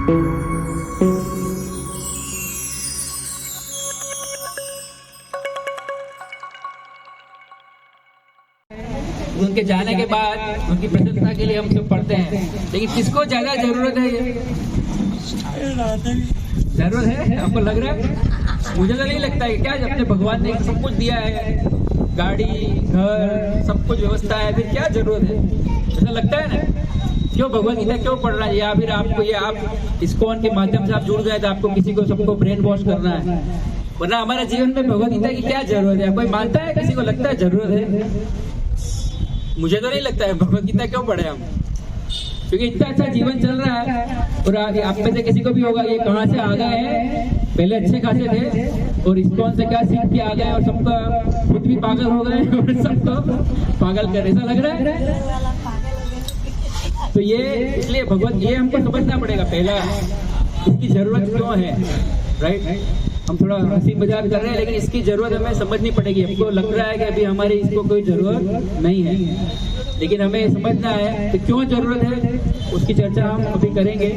उनके जाने के बाद उनकी प्रशंसा के लिए हम सब पढ़ते हैं, लेकिन किसको ज्यादा जरूरत है? ये जरूरत है आपको लग रहा है? मुझे तो नहीं लगता है। क्या अपने भगवान ने सब कुछ दिया है, गाड़ी घर सब कुछ व्यवस्था है, फिर क्या जरूरत है? ऐसा लगता है ना? क्यों भगवत गीता क्यों पढ़ना है? या फिर आपको ये आप इस्कॉन के माध्यम से आप जुड़ गए तो आपको किसी को सबको ब्रेन वॉश करना है? वरना हमारे जीवन में भगवत गीता की क्या जरूरत है? कोई मानता है? किसी को लगता है जरूरत है? मुझे तो नहीं लगता है। भगवत गीता क्यों पढ़े हम? क्योंकि इतना अच्छा जीवन चल रहा है। और आप में से किसी को भी होगा ये कहाँ से आ गए हैं, पहले अच्छे खासे थे और इस्कॉन से क्या सीख के आ गए और सबका खुद भी पागल हो गए और सबको पागल कर, ऐसा लग रहा है? तो ये इसलिए भगवत ये हमको समझना पड़ेगा पहला, इसकी जरूरत क्यों है, राइट? हम थोड़ा हंसी मजाक कर रहे हैं, लेकिन इसकी जरूरत हमें समझनी पड़ेगी। हमको लग रहा है कि अभी हमारी इसको कोई जरूरत नहीं है, लेकिन हमें समझना है कि क्यों जरूरत है, उसकी चर्चा हम अभी करेंगे।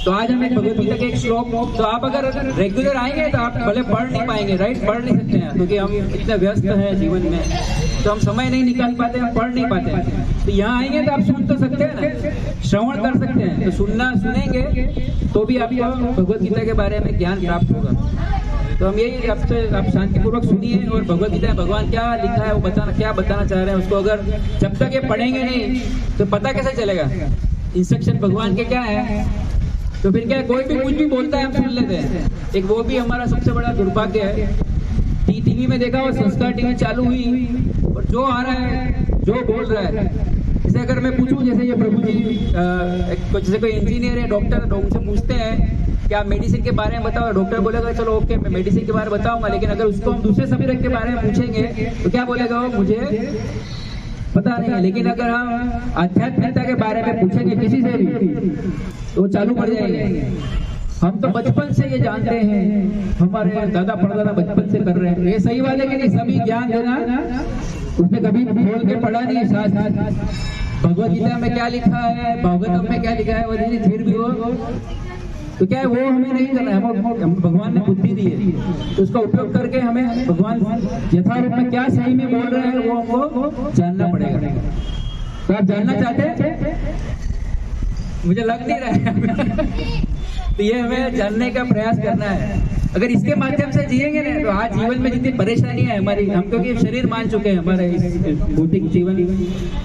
तो आज हम एक भगवत गीता के एक श्लोक, तो आप अगर रेगुलर आएंगे तो आप भले पढ़ नहीं पाएंगे, राइट? पढ़ नहीं सकते हैं क्योंकि हम इतने व्यस्त हैं जीवन में, तो हम समय नहीं निकाल पाते, हम पढ़ नहीं पाते हैं। तो यहाँ आएंगे तो आप सुन तो सकते हैं ना, श्रवण कर सकते हैं। तो सुनेंगे तो भी आपको भगवत गीता के बारे में ज्ञान प्राप्त होगा। तो हम यही आपसे आप शांतिपूर्वक सुनिए और भगवत गीता में भगवान क्या लिखा है वो क्या बताना चाह रहे हैं उसको अगर जब तक ये पढ़ेंगे नहीं तो पता कैसे चलेगा इंस्ट्रक्शन भगवान के क्या है? तो फिर क्या कोई भी कुछ भी बोलता है हम सुन लेते हैं। एक वो भी हमारा सबसे बड़ा दुर्भाग्य है। टीवी में देखा और संस्कार टीवी चालू हुई और जो आ रहा है जो बोल रहा है, जैसे अगर मैं पूछूं, जैसे ये प्रभु जी जैसे कोई इंजीनियर है, डॉक्टर है, तो उनसे पूछते हैं कि आप मेडिसिन के बारे में बताओ। डॉक्टर बोलेगा चलो ओके मैं मेडिसिन के बारे में बताऊंगा, लेकिन अगर उसको हम दूसरे सब्जेक्ट के बारे में पूछेंगे तो क्या बोलेगा वो? मुझे पता नहीं है। लेकिन अगर हम आध्यात्मिकता के बारे में पूछेंगे किसी से भी तो चालू कर जाएंगे। हम तो बचपन से ये जानते हैं, हमारे दादा परदादा बचपन से कर रहे हैं। ये सही बात है कि नहीं? सभी ज्ञान देना उसने कभी खोल के पढ़ा नहीं है। साथ भगवत गीता में क्या लिखा है, भागवतम में क्या लिखा है, वो फिर भी वो तो क्या है वो हमें नहीं करना है। हम भगवान ने बुद्धि दी है तो उसका उपयोग करके हमें भगवान यथारूप में क्या सही में बोल रहे हैं वो हमको जानना पड़ेगा। तो आप जानना चाहते हैं? मुझे लग नहीं रहा है। तो ये हमें जानने का प्रयास करना है। अगर इसके माध्यम से जिएंगे ना तो आज जीवन में जितनी परेशानियां है हमारी, हम क्योंकि शरीर मान चुके हैं, हमारे भौतिक जीवन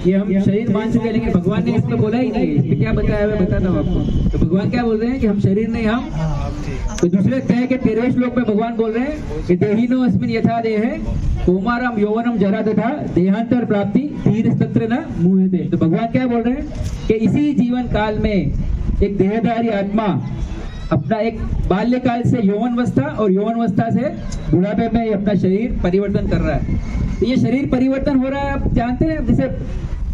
ये हम शरीर मान चुके हैं, लेकिन भगवान ने इसमें बोला ही नहीं। इसमें क्या बताया मैं बताता हूँ आपको। तो भगवान क्या बोल रहे हैं कि हम शरीर नहीं, हम तो दूसरे अध्याय के 13वें श्लोक में भगवान बोल रहे हैं कि देहिनो अस्मिन् यथा देहे कौमारम यौवनम जरा तथा देहांतर प्राप्ति धीर तत्र न मुह्यते। तो भगवान क्या बोल रहे हैं कि इसी जीवन काल में एक देहधारी आत्मा अपना एक बाल्यकाल से यौवनवस्था और यौवनवस्था से बुढ़ापे में अपना शरीर परिवर्तन कर रहा है। तो ये शरीर परिवर्तन हो रहा है, आप जानते हैं। जैसे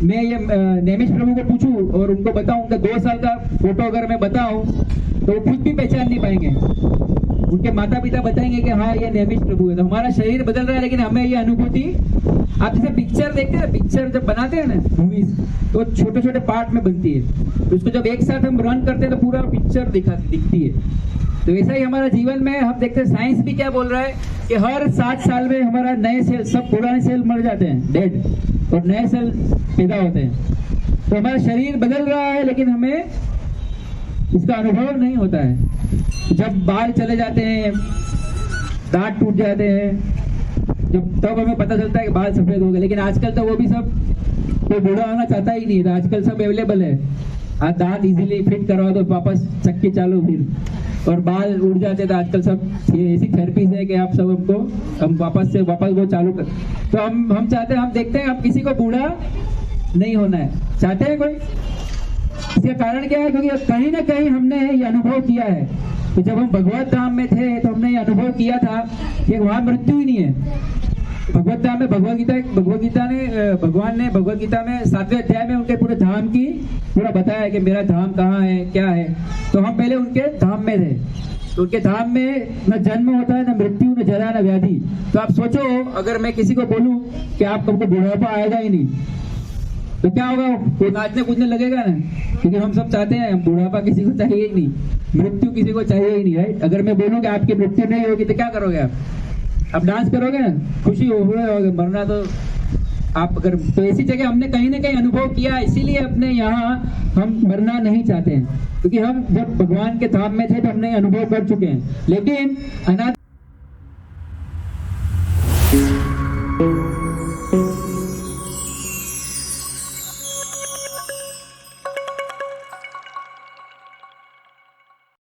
मैं ये नेमिष प्रभु को पूछूं और उनको बताऊं, उनका 2 साल का फोटो अगर मैं बताऊं तो वो खुद भी पहचान नहीं पाएंगे। उनके माता पिता बताएंगे कि हाँ ये नेमिष प्रभु है। तो हमारा शरीर बदल रहा है, लेकिन हमें ये अनुभूति, आप जैसे पिक्चर देखते हैं, पिक्चर जब बनाते हैं ना मूवीज, तो छोटे छोटे पार्ट में बनती है। तो उसको जब एक साथ हम रन करते हैं तो पूरा पिक्चर दिखती है। तो ऐसा ही हमारा जीवन में हम देखते हैं। साइंस भी क्या बोल रहा है कि हर 7 साल में हमारा नए सेल, सब पुराने सेल मर जाते हैं, डेड, और नए सेल पैदा होते हैं। तो हमारा शरीर बदल रहा है, लेकिन हमें इसका अनुभव नहीं होता है। जब बाल चले जाते हैं, दांत टूट जाते हैं, जब तब हमें पता चलता है कि बाल सफेद हो गए। लेकिन आजकल तो वो भी सब कोई बूढ़ा होना चाहता ही नहीं। तो आजकल सब अवेलेबल है, आप दांत इजीली फिट करवाओ तो वापस चक्की चालू फिर, और बाल उड़ जाते। तो आजकल सब ये ऐसी थेरेपीज है कि आप सब हमको हम वापस वो चालू कर। तो हम चाहते हैं, हम देखते हैं, हम किसी को बूढ़ा नहीं होना है चाहते हैं कोई। इसका कारण क्या है? क्योंकि कहीं ना कहीं हमने ये अनुभव किया है कि जब हम भगवत धाम में थे तो हमने ये अनुभव किया था कि वहां मृत्यु ही नहीं है। भगवत धाम में भगवत गीता ने भगवान ने भगवत गीता में 7वें अध्याय में उनके पूरे धाम की पूरा बताया कि मेरा धाम कहाँ है, क्या है। तो हम पहले उनके धाम में थे। तो उनके धाम में न जन्म होता है, न मृत्यु, न जरा, न व्याधि। तो आप सोचो, अगर मैं किसी को बोलूं कि आप तुमको बुढ़ापा आएगा ही नहीं, तो क्या होगा, वो नाचने कूदने लगेगा ना, क्योंकि हम सब चाहते हैं, बुढ़ापा किसी को चाहिए ही नहीं, मृत्यु किसी को चाहिए ही नहीं, राइट। अगर मैं बोलूँ कि आपकी मृत्यु नहीं होगी तो क्या करोगे आप डांस करोगे ना, खुशी होगे, मरना तो आप अगर, तो ऐसी जगह हमने कहीं ना कहीं अनुभव किया, इसीलिए अपने यहाँ हम मरना नहीं चाहते हैं, क्योंकि हम जब भगवान के धाम में थे तो हमने अनुभव कर चुके हैं। लेकिन अनाथ